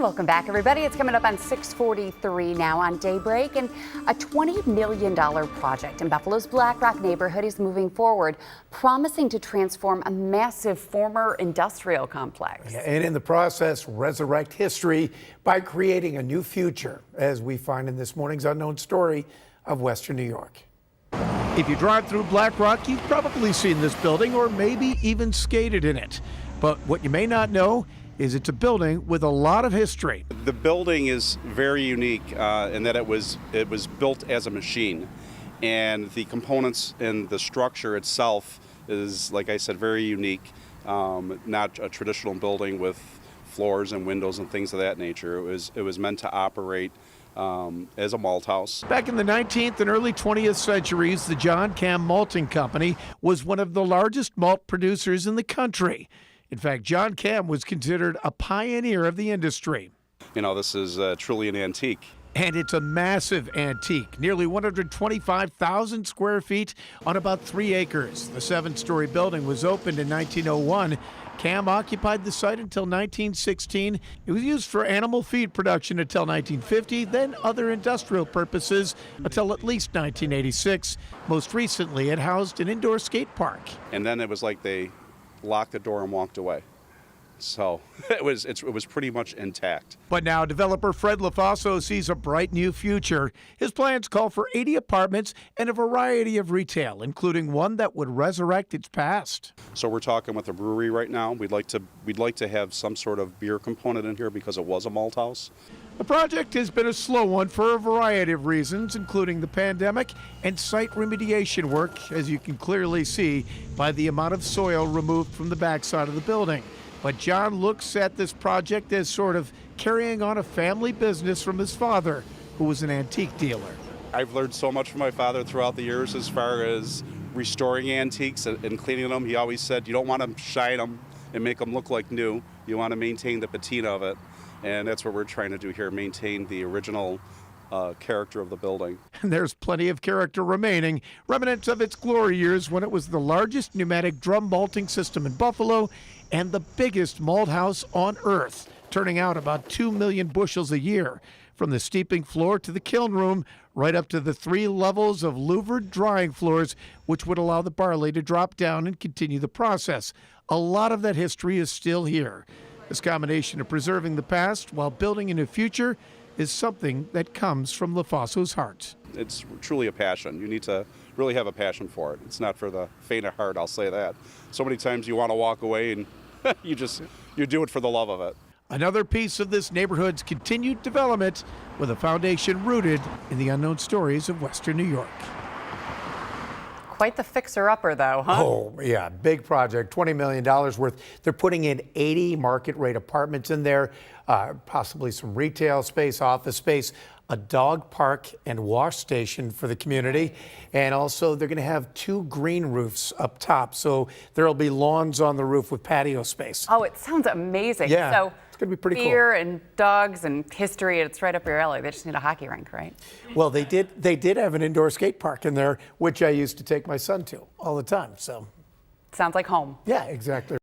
Welcome back, everybody. It's coming up on 6:43 now on Daybreak, and a $20 million project in Buffalo's Black Rock neighborhood is moving forward, promising to transform a massive former industrial complex. Yeah, and in the process, resurrect history by creating a new future, as we find in this morning's Unknown Story of Western New York. If you drive through Black Rock, you've probably seen this building or maybe even skated in it. But what you may not know is it's a building with a lot of history. The building is very unique in that it was built as a machine, and the components and the structure itself is, like I said, very unique. Not a traditional building with floors and windows and things of that nature. It was meant to operate as a malt house. Back in the 19th and early 20th centuries, the John Cam Malting Company was one of the largest malt producers in the country. In fact, John Cam was considered a pioneer of the industry. You know, this is truly an antique. And it's a massive antique, nearly 125,000 square feet on about 3 acres. The 7-story building was opened in 1901. Cam occupied the site until 1916. It was used for animal feed production until 1950, then other industrial purposes until at least 1986. Most recently, it housed an indoor skate park. And then it was like they locked the door and walked away. So it was pretty much intact. But now developer Fred LaFaso sees a bright new future. His plans call for 80 apartments and a variety of retail, including one that would resurrect its past. So we're talking with the brewery right now. We'd like to have some sort of beer component in here because it was a malt house. The project has been a slow one for a variety of reasons, including the pandemic and site remediation work, as you can clearly see by the amount of soil removed from the backside of the building. But John looks at this project as sort of carrying on a family business from his father, who was an antique dealer. I've learned so much from my father throughout the years as far as restoring antiques and cleaning them. He always said you don't want to shine them and make them look like new. You want to maintain the patina of it. And that's what we're trying to do here, maintain the original character of the building. And there's plenty of character remaining, remnants of its glory years when it was the largest pneumatic drum malting system in Buffalo and the biggest malt house on earth, turning out about 2 million bushels a year. From the steeping floor to the kiln room, right up to the 3 levels of louvered drying floors, which would allow the barley to drop down and continue the process. A lot of that history is still here. This combination of preserving the past while building a new future is something that comes from LaFaso's heart. It's truly a passion. You need to really have a passion for it. It's not for the faint of heart, I'll say that. So many times you want to walk away and you do it for the love of it. Another piece of this neighborhood's continued development with a foundation rooted in the unknown stories of Western New York. Quite the fixer-upper, though, huh? Oh, yeah, big project, $20 million worth. They're putting in 80 market-rate apartments in there, possibly some retail space, office space, a dog park and wash station for the community. And also, they're going to have 2 green roofs up top, so there'll be lawns on the roof with patio space. Oh, it sounds amazing. Yeah, so it's going to be pretty cool. Beer and dogs and history, it's right up your alley. They just need a hockey rink, right? Well, they did have an indoor skate park in there, which I used to take my son to all the time. So Sounds like home. yeah, exactly.